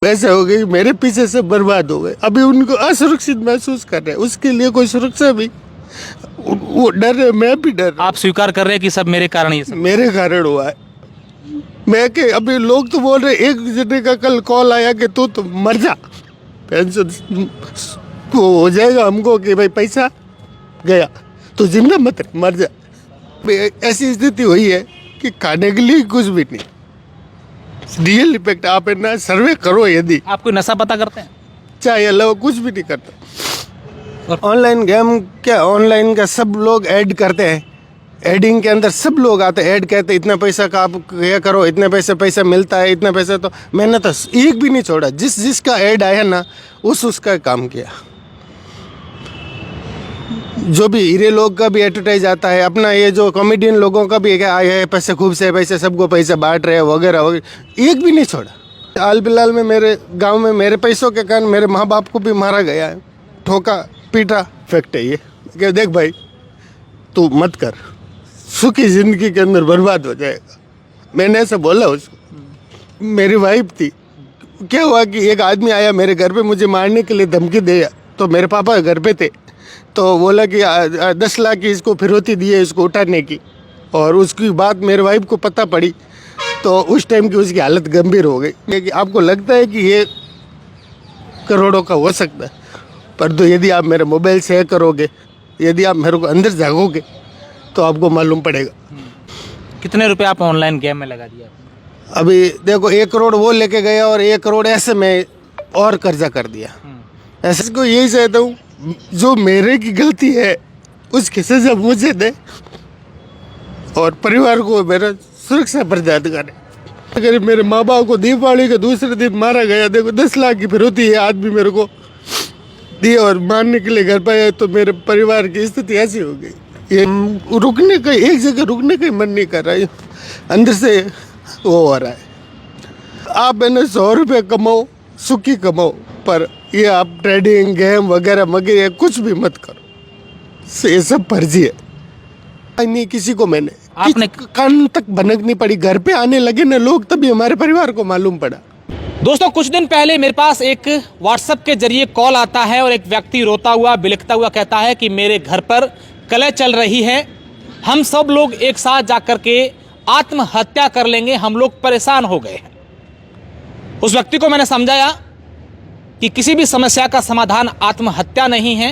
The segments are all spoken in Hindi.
ऐसा हो गया कि मेरे पीछे से बर्बाद हो गए। अभी उनको असुरक्षित महसूस कर रहे हैं, उसके लिए कोई सुरक्षा भी, वो डर है, मैं भी डर। आप स्वीकार कर रहे हैं कि सब मेरे कारण ये सब? मेरे कारण हुआ है। मैं के अभी लोग तो बोल रहे, एक जने का कल कॉल आया कि तू तो मर जा, पेंशन को हो जाएगा हमको कि भाई पैसा गया तो जिंदा मत रह, मर जा। ऐसी स्थिति हुई है कि खाने के लिए कुछ भी नहीं। रियल इफेक्ट आप है ना, सर्वे करो। यदि आप कोई नशा पता करते हैं? चाहे अलावा कुछ भी नहीं करता। ऑनलाइन गेम क्या, ऑनलाइन का सब लोग ऐड करते हैं, एडिंग के अंदर सब लोग आते हैं, ऐड कहते हैं इतना पैसा का आप ये करो, इतने पैसे पैसा मिलता है, इतना पैसा। तो मैंने तो एक भी नहीं छोड़ा, जिसका ऐड आया ना उसका काम किया। जो भी हीरे लोग का भी एडवर्टाइज आता है, अपना ये जो कॉमेडियन लोगों का भी आए हैं, पैसे खूब से पैसे सबको पैसे बांट रहे हैं वगैरह वगैरह, एक भी नहीं छोड़ा। हाल फिलहाल में मेरे गांव में मेरे पैसों के कारण मेरे माँ बाप को भी मारा गया है, ठोका पीटा। फैक्ट है ये कि देख भाई तू मत कर, सुखी जिंदगी के अंदर बर्बाद हो जाएगा। मैंने ऐसा बोला उसको। मेरी वाइफ थी। क्या हुआ कि एक आदमी आया मेरे घर पे मुझे मारने के लिए धमकी दिया, तो मेरे पापा घर पे थे, तो बोला कि 10 लाख की इसको फिरौती दी है इसको उठाने की। और उसकी बात मेरे वाइफ को पता पड़ी तो उस टाइम की उसकी हालत गंभीर हो गई। लेकिन आपको लगता है कि ये करोड़ों का हो सकता है, पर तो यदि आप मेरे मोबाइल से हैक करोगे, यदि आप मेरे को अंदर जागोगे तो आपको मालूम पड़ेगा। कितने रुपए आप ऑनलाइन गेम में लगा दिया? अभी देखो 1 करोड़ वो लेके गया और 1 करोड़ ऐसे मैं और कर्जा कर दिया। ऐसे को यही चाहता हूँ, जो मेरे की गलती है उसकी सजा मुझे दे और परिवार को मेरा सुरक्षा प्रदान करे। अगर मेरे माँ बाप को दीपावली के दूसरे दिन मारा गया, देखो 10 लाख की फिरौती है आदमी मेरे को दी और मारने के लिए घर पे आया, तो मेरे परिवार की स्थिति ऐसी हो गई। ये रुकने का, एक जगह रुकने का ही मन नहीं कर रहा है, अंदर से वो हो रहा है। आप मैंने 100 रुपये कमाओ, सुखी कमाओ, पर ये आप ट्रेडिंग गेम वगैरह वगैरह कुछ भी मत करो, ये सब फर्जी है। नहीं किसी को मैंने आपने कान तक भनकनी पड़ी, घर पे आने लगे ना लोग, तभी हमारे परिवार को मालूम पड़ा। दोस्तों कुछ दिन पहले मेरे पास एक व्हाट्सएप के जरिए कॉल आता है और एक व्यक्ति रोता हुआ बिलखता हुआ कहता है कि मेरे घर पर कलह चल रही है, हम सब लोग एक साथ जाकर के आत्महत्या कर लेंगे, हम लोग परेशान हो गए हैं। उस व्यक्ति को मैंने समझाया कि किसी भी समस्या का समाधान आत्महत्या नहीं है,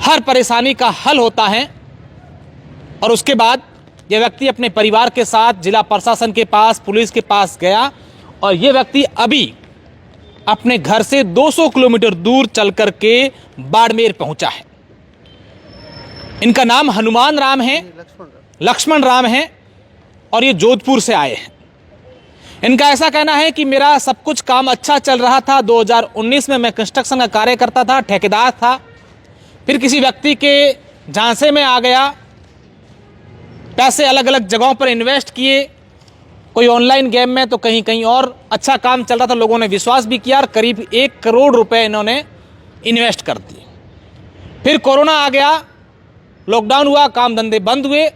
हर परेशानी का हल होता है। और उसके बाद यह व्यक्ति अपने परिवार के साथ जिला प्रशासन के पास, पुलिस के पास गया और यह व्यक्ति अभी अपने घर से 200 किलोमीटर दूर चल करके बाड़मेर पहुंचा है। इनका नाम हनुमान राम है, लक्ष्मण राम है और ये जोधपुर से आए हैं। इनका ऐसा कहना है कि मेरा सब कुछ काम अच्छा चल रहा था। 2019 में मैं कंस्ट्रक्शन का कार्य करता था, ठेकेदार था, फिर किसी व्यक्ति के झांसे में आ गया, पैसे अलग अलग जगहों पर इन्वेस्ट किए, कोई ऑनलाइन गेम में तो कहीं कहीं और अच्छा काम चल रहा था, लोगों ने विश्वास भी किया और करीब 1 करोड़ रुपए इन्होंने इन्वेस्ट कर दिए। फिर कोरोना आ गया, लॉकडाउन हुआ, काम धंधे बंद हुए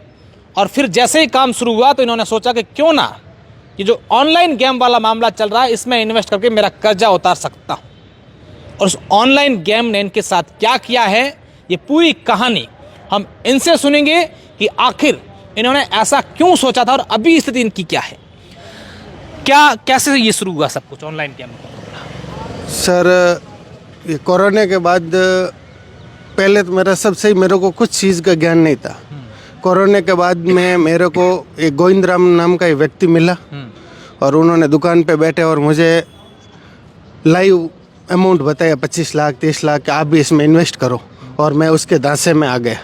और फिर जैसे ही काम शुरू हुआ तो इन्होंने सोचा कि क्यों ना ये जो ऑनलाइन गेम वाला मामला चल रहा है इसमें इन्वेस्ट करके मेरा कर्जा उतार सकता हूँ। और उस ऑनलाइन गेम ने इनके साथ क्या किया है, ये पूरी कहानी हम इनसे सुनेंगे कि आखिर इन्होंने ऐसा क्यों सोचा था और अभी स्थिति इनकी क्या है, क्या कैसे ये शुरू हुआ सब कुछ ऑनलाइन गेम। सर ये कोरोना के बाद पहले तो मेरा सब सही, मेरे को कुछ चीज़ का ज्ञान नहीं था। कोरोना के बाद में मेरे को एक गोविंद राम नाम का एक व्यक्ति मिला और उन्होंने दुकान पे बैठे और मुझे लाइव अमाउंट बताया 25 लाख 30 लाख, आप भी इसमें इन्वेस्ट करो। और मैं उसके दांसे में आ गया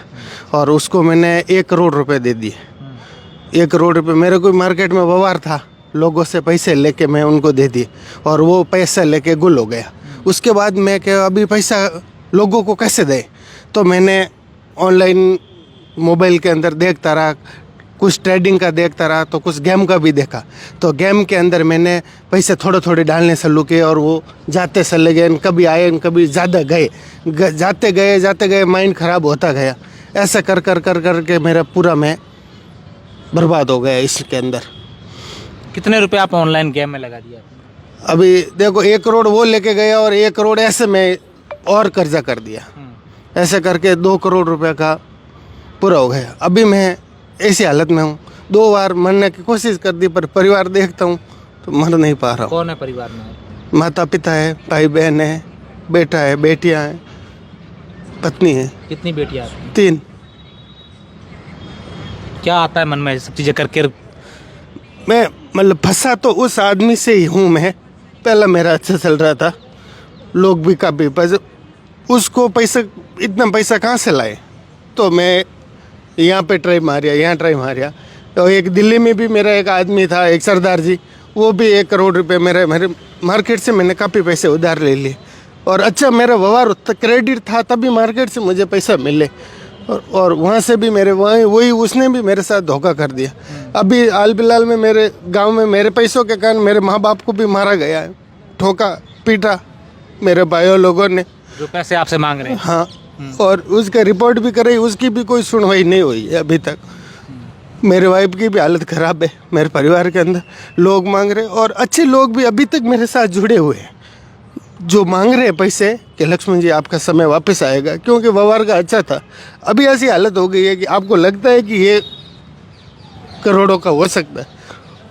और उसको मैंने 1 करोड़ रुपए दे दिए। 1 करोड़ रुपए मेरे को मार्केट में व्यवहार था, लोगों से पैसे लेके मैं उनको दे दिए और वो पैसा लेके गुल हो गया। उसके बाद मैं क्या अभी पैसा लोगों को कैसे दे, तो मैंने ऑनलाइन मोबाइल के अंदर देखता रहा, कुछ ट्रेडिंग का देखता रहा, तो कुछ गेम का भी देखा। तो गेम के अंदर मैंने पैसे थोड़े थोड़े डालने चालू किए और वो जाते चले गए, कभी आए कभी ज़्यादा गए, जाते गए माइंड ख़राब होता गया। ऐसा कर के मेरा पूरा मैं बर्बाद हो गया इसके अंदर। कितने रुपए आप ऑनलाइन गेम में लगा दिया? अभी देखो 1 करोड़ वो लेके गया और 1 करोड़ ऐसे में और कर्जा कर दिया, ऐसे करके 2 करोड़ रुपए का पूरा हो गया। अभी मैं ऐसी हालत में हूँ। 2 बार मरने की कोशिश कर दी पर परिवार देखता हूँ तो मर नहीं पा रहा हूँ। कौन है परिवार में? माता पिता है, भाई बहन है, बेटा है, बेटियाँ हैं, पत्नी है। कितनी बेटियां आपकी? 3। क्या आता है मन में सब चीज़ें करके? मैं मतलब फंसा तो उस आदमी से ही हूँ मैं। पहला मेरा अच्छा चल रहा था, लोग भी काफ़ी पैसे, उसको पैसा, इतना पैसा कहाँ से लाए? तो मैं यहाँ पे ट्राई मारिया, यहाँ ट्राई मारिया। तो एक दिल्ली में भी मेरा एक आदमी था, एक सरदार जी, वो भी 1 करोड़ रुपए मेरे मार्केट से मैंने काफ़ी पैसे उधार ले लिए और अच्छा मेरा व्यवहार क्रेडिट था तभी मार्केट से मुझे पैसा मिले और वहाँ से भी मेरे वही उसने भी मेरे साथ धोखा कर दिया। अभी हाल फिलहाल में मेरे गांव में मेरे पैसों के कारण मेरे माँ बाप को भी मारा गया है, ठोका पीटा मेरे भाइयों लोगों ने, जो पैसे आपसे मांग रहे हैं। हाँ, और उसका रिपोर्ट भी कराई, उसकी भी कोई सुनवाई नहीं हुई है अभी तक। मेरे वाइफ की भी हालत ख़राब है, मेरे परिवार के अंदर लोग मांग रहे और अच्छे लोग भी अभी तक मेरे साथ जुड़े हुए हैं जो मांग रहे हैं पैसे कि लक्ष्मण जी आपका समय वापस आएगा, क्योंकि व्यवहार का अच्छा था। अभी ऐसी हालत हो गई है कि आपको लगता है कि ये करोड़ों का हो सकता है,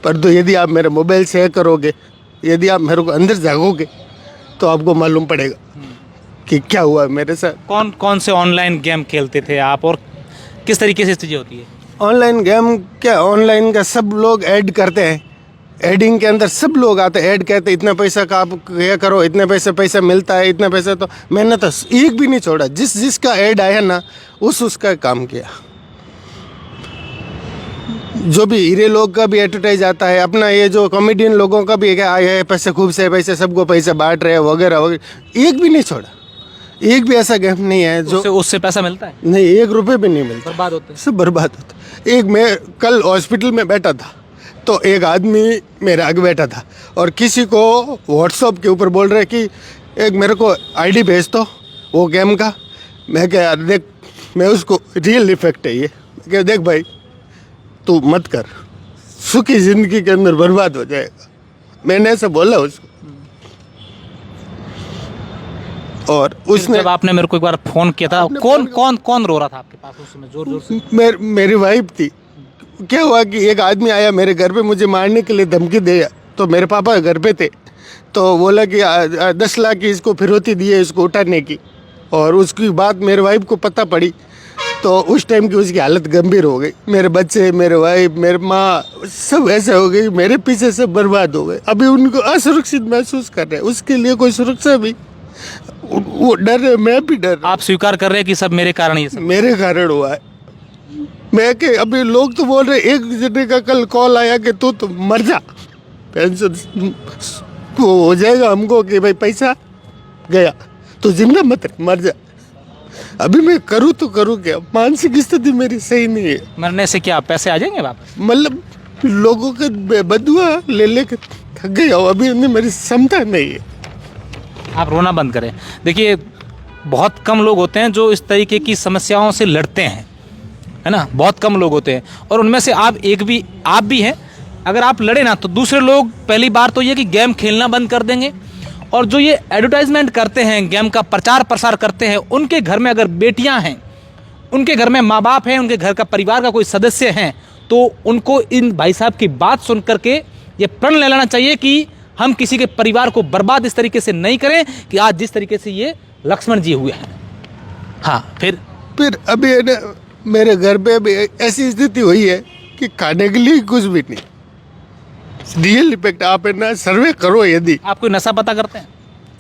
पर तो यदि आप मेरे मोबाइल से करोगे, यदि आप मेरे को अंदर जागोगे तो आपको मालूम पड़ेगा कि क्या हुआ मेरे साथ। कौन कौन से ऑनलाइन गेम खेलते थे आप और किस तरीके से चीज़ें होती है? ऑनलाइन गेम क्या, ऑनलाइन का सब लोग ऐड करते हैं, एडिंग के अंदर सब लोग आते हैं, ऐड कहते हैं इतना पैसा का आप ये करो, इतने पैसा मिलता है, इतना पैसा। तो मैंने तो एक भी नहीं छोड़ा, जिसका ऐड आया ना उसका काम किया। जो भी हीरे लोग का भी एडवर्टाइज आता है, अपना ये जो कॉमेडियन लोगों का भी क्या आया है, पैसे खूब से पैसे सबको पैसे बांट रहे हैं वगैरह वगैरह, एक भी नहीं छोड़ा। एक भी ऐसा गेम नहीं है जो उससे पैसा मिलता है? नहीं, 1 रुपये भी नहीं मिलता, बर्बाद होते हैं, सब बर्बाद होता। एक मैं कल हॉस्पिटल में बैठा था तो एक आदमी मेरे आगे बैठा था और किसी को व्हाट्सएप के ऊपर बोल रहे कि एक मेरे को आईडी भेज दो वो गेम का। मैं क्या यार देख, मैं उसको रियल इफेक्ट है ये, क्या देख भाई तू मत कर, सुखी ज़िंदगी के अंदर बर्बाद हो जाएगा। मैंने ऐसा बोला उसको और उसने, जब आपने मेरे को एक बार फोन किया था, कौन रो रहा था आपके पास उस समय जोर जोर से? मेरी वाइफ थी। क्या हुआ कि एक आदमी आया मेरे घर पे मुझे मारने के लिए धमकी दिया, तो मेरे पापा घर पे थे तो बोला कि 10 लाख की इसको फिरौती दी है इसको उठाने की, और उसकी बात मेरे वाइफ को पता पड़ी तो उस टाइम की उसकी हालत गंभीर हो गई। मेरे बच्चे, मेरे वाइफ, मेरे माँ सब ऐसे हो गई, मेरे पीछे सब बर्बाद हो गए। अभी उनको असुरक्षित महसूस कर रहे हैं, उसके लिए कोई सुरक्षा भी, वो डर है, मैं भी डर। आप स्वीकार कर रहे हैं कि सब मेरे कारण ही, सब मेरे कारण हुआ है। मैं के अभी लोग तो बोल रहे, एक जने का कल कॉल आया कि तू तो मर जा, पेंशन वो हो जाएगा हमको कि भाई पैसा गया तो जिंदा मत रह, मर जा। अभी मैं करूँ तो करूँ क्या, मानसिक स्थिति मेरी सही नहीं है। मरने से क्या पैसे आ जाएंगे वापस? मतलब लोगों के बदुआ ले लेके थक गया हूँ, अभी मेरी क्षमता नहीं है। आप रोना बंद करें। देखिए बहुत कम लोग होते हैं जो इस तरीके की समस्याओं से लड़ते हैं, है ना, बहुत कम लोग होते हैं और उनमें से आप भी हैं। अगर आप लड़े ना तो दूसरे लोग पहली बार तो ये कि गेम खेलना बंद कर देंगे, और जो ये एडवर्टाइजमेंट करते हैं, गेम का प्रचार प्रसार करते हैं, उनके घर में अगर बेटियां हैं, उनके घर में माँ बाप हैं, उनके घर का परिवार का कोई सदस्य हैं, तो उनको इन भाई साहब की बात सुन करके ये प्रण ले लेना चाहिए कि हम किसी के परिवार को बर्बाद इस तरीके से नहीं करें कि आज जिस तरीके से ये लक्ष्मण जी हुए हैं। हाँ, फिर अभी मेरे घर पे अभी ऐसी स्थिति हुई है कि खाने के लिए कुछ भी नहीं। रियल इफेक्ट आप है ना, सर्वे करो, यदि आप कोई नशा पता करते हैं?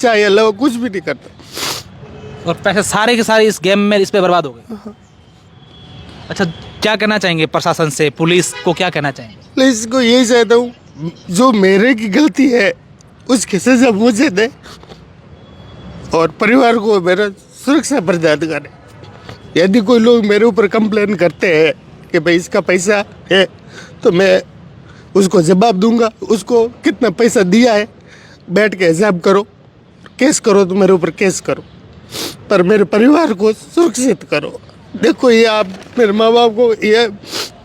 चाहे अलावा कुछ भी नहीं करता और पैसे सारे के सारे इस गेम में इस पे बर्बाद हो गए। अच्छा, क्या कहना चाहेंगे प्रशासन से, पुलिस को क्या कहना चाहेंगे? पुलिस को यही चाहता हूँ, जो मेरे की गलती है उसकी सजा मुझे दे और परिवार को मेरा सुरक्षा प्रदान करे। यदि कोई लोग मेरे ऊपर कंप्लेन करते हैं कि भाई इसका पैसा है, तो मैं उसको जवाब दूंगा, उसको कितना पैसा दिया है बैठ के हिसाब करो, केस करो तो मेरे ऊपर केस करो, पर मेरे परिवार को सुरक्षित करो। देखो ये आप मेरे माँ बाप को ये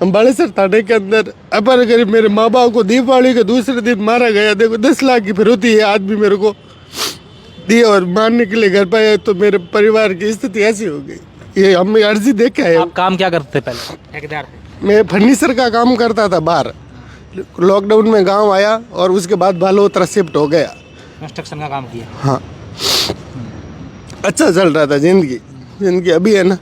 अम्बाड़ेसर थाने के अंदर अपर गरीब मेरे माँ बाप को दीपावली के दूसरे दिन मारा गया। देखो 10 लाख की फिरौती है आदमी मेरे को दी और मारने के लिए घर पे आए, तो मेरे परिवार की स्थिति ऐसी हो गई। ये हम अर्जी देख के आए। आप काम क्या करते थे पहले? ठेकेदार थे? मैं फर्नीचर का काम करता था बाहर, लॉकडाउन में गांव आया और उसके बाद बालोतरा शिफ्ट हो गया। कंस्ट्रक्शन का काम किया? हाँ, अच्छा चल रहा था जिंदगी। अभी है ना,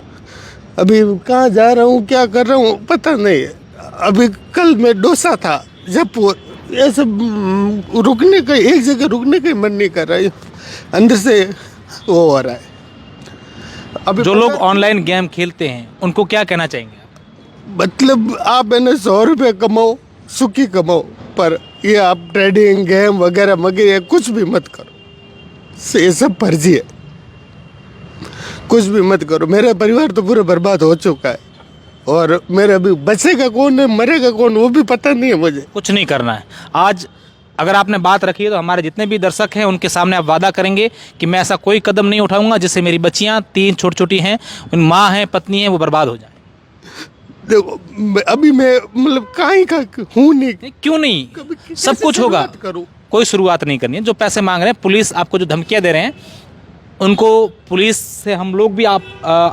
अभी कहाँ जा रहा हूँ क्या कर रहा हूँ पता नहीं है। अभी कल मैं डोसा था जयपुर, ये सब रुकने का, एक जगह रुकने का ही मन नहीं कर रहा है, अंदर से वो हो रहा है। अभी जो लोग ऑनलाइन गेम खेलते हैं उनको क्या कहना चाहेंगे आप? मतलब आप है ना 100 रुपये कमाओ, सुखी कमाओ, पर ये आप ट्रेडिंग गेम वगैरह वगैरह कुछ भी मत करो, ये सब फर्जी है, कुछ भी मत करो। मेरा परिवार तो पूरा बर्बाद हो चुका है और मेरे अभी बचेगा कौन है मरेगा कौन वो भी पता नहीं है मुझे। कुछ नहीं करना है। आज अगर आपने बात रखी है तो हमारे जितने भी दर्शक हैं उनके सामने आप वादा करेंगे कि मैं ऐसा कोई कदम नहीं उठाऊंगा जिससे मेरी बच्चियां 3 छोटी हैं, उन माँ हैं, पत्नी हैं, वो बर्बाद हो जाए। देखो अभी मैं मतलब कहीं का हूँ नहीं, क्यों नहीं, सब कुछ होगा। करूँ कोई शुरुआत नहीं करनी है। जो पैसे मांग रहे हैं, पुलिस आपको जो धमकियां दे रहे हैं, उनको पुलिस से हम लोग भी आप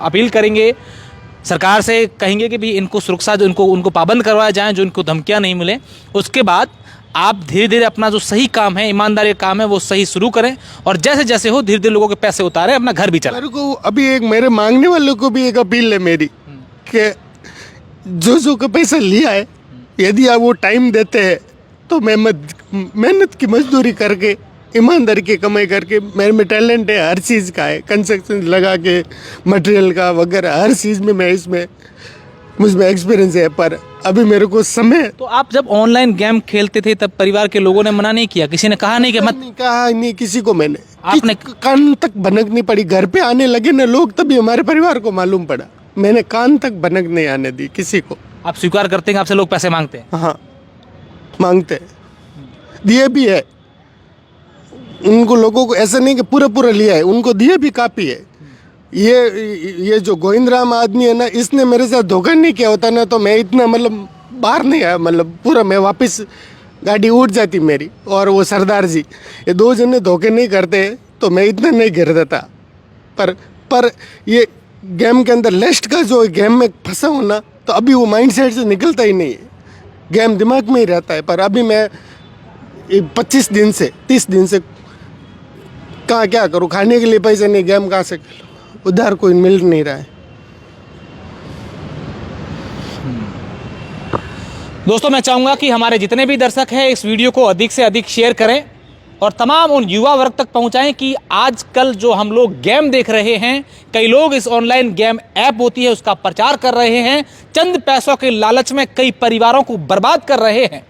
अपील करेंगे, सरकार से कहेंगे कि भी इनको सुरक्षा जो उनको पाबंद करवाया जाए, जो इनको धमकियां नहीं मिले। उसके बाद आप धीरे धीरे अपना जो सही काम है, ईमानदारी का काम है, वो सही शुरू करें और जैसे जैसे हो धीरे धीरे लोगों के पैसे उतारें, अपना घर भी चलाएं। मेरे को अभी एक मेरे मांगने वालों को भी एक अपील है मेरी कि जो का पैसा लिया है, यदि आप वो टाइम देते हैं तो मेहनत की मजदूरी करके, ईमानदारी की कमाई करके, मेरे में टैलेंट है हर चीज़ का है, कंस्ट्रक्शन लगा के मटेरियल का वगैरह हर चीज़ में मैं इसमें मुझमें एक्सपीरियंस है। पर अभी मेरे को समय। तो आप जब ऑनलाइन गेम खेलते थे तब परिवार के लोगों ने मना नहीं किया? किसी ने कहा नहीं कि मत? नहीं कहा नहीं किसी को मैंने, आपने कान तक भनकनी पड़ी। घर पे आने लगे ना लोग तभी हमारे परिवार को मालूम पड़ा। मैंने कान तक भनक नहीं आने दी किसी को। आप स्वीकार करते हैं कि आपसे लोग पैसे मांगते हैं? हाँ मांगते हैं, दिए भी है उनको। लोगों को ऐसा नहीं कि पूरा लिया है, उनको दिए भी काफ़ी है। ये जो गोविंदराम आदमी है ना, इसने मेरे साथ धोखा नहीं किया होता ना तो मैं इतना मतलब बाहर नहीं आया, मतलब पूरा मैं वापस गाड़ी उठ जाती मेरी। और वो सरदार जी, ये 2 जने धोखे नहीं करते तो मैं इतना नहीं गिर देता। पर ये गेम के अंदर लेस्ट का जो गेम में फंसा हूँ ना, तो अभी वो माइंड सेट से निकलता ही नहीं है, गेम दिमाग में ही रहता है। पर अभी मैं 25 दिन से 30 दिन से कहाँ क्या करूँ, खाने के लिए पैसे नहीं, गेम कहाँ से खेलूँ, उधार कोई मिल नहीं रहा है। दोस्तों मैं चाहूँगा कि हमारे जितने भी दर्शक हैं इस वीडियो को अधिक से अधिक शेयर करें और तमाम उन युवा वर्ग तक पहुँचाएं कि आजकल जो हम लोग गेम देख रहे हैं, कई लोग इस ऑनलाइन गेम ऐप होती है उसका प्रचार कर रहे हैं, चंद पैसों के लालच में कई परिवारों को बर्बाद कर रहे हैं।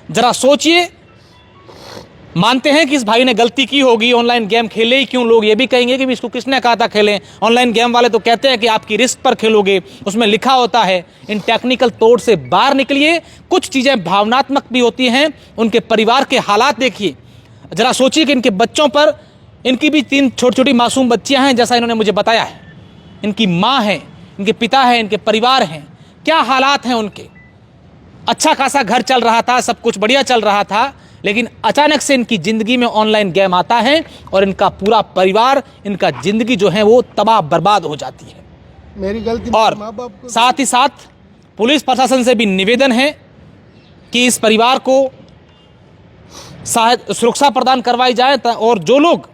जरा सोचिए, मानते हैं कि इस भाई ने गलती की होगी, ऑनलाइन गेम खेले ही क्यों, लोग ये भी कहेंगे कि इसको किसने कहा था खेलें। ऑनलाइन गेम वाले तो कहते हैं कि आपकी रिस्क पर खेलोगे, उसमें लिखा होता है। इन टेक्निकल तोड़ से बाहर निकलिए। कुछ चीज़ें भावनात्मक भी होती हैं। उनके परिवार के हालात देखिए, जरा सोचिए कि इनके बच्चों पर, इनकी भी 3 छोटी मासूम बच्चियां हैं जैसा इन्होंने मुझे बताया है, इनकी माँ है, इनके पिता है, इनके परिवार हैं, क्या हालात हैं उनके। अच्छा खासा घर चल रहा था, सब कुछ बढ़िया चल रहा था, लेकिन अचानक से इनकी ज़िंदगी में ऑनलाइन गेम आता है और इनका पूरा परिवार, इनका ज़िंदगी जो है वो तबाह बर्बाद हो जाती है। मेरी गलती। और साथ ही साथ पुलिस प्रशासन से भी निवेदन है कि इस परिवार को सुरक्षा प्रदान करवाई जाए और जो लोग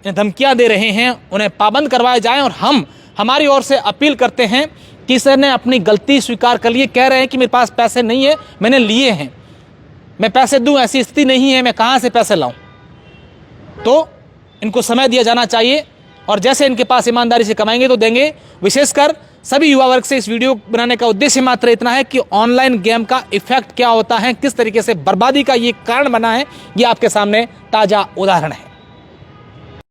धमकियां दे रहे हैं उन्हें पाबंद करवाए जाएं। और हम हमारी ओर से अपील करते हैं कि सर ने अपनी गलती स्वीकार कर लिए, कह रहे हैं कि मेरे पास पैसे नहीं है, मैंने लिए हैं, मैं पैसे दूं ऐसी स्थिति नहीं है, मैं कहां से पैसे लाऊं। तो इनको समय दिया जाना चाहिए और जैसे इनके पास ईमानदारी से कमाएंगे तो देंगे। विशेषकर सभी युवा वर्ग से इस वीडियो बनाने का उद्देश्य मात्र इतना है कि ऑनलाइन गेम का इफेक्ट क्या होता है, किस तरीके से बर्बादी का ये कारण बना है, ये आपके सामने ताज़ा उदाहरण है।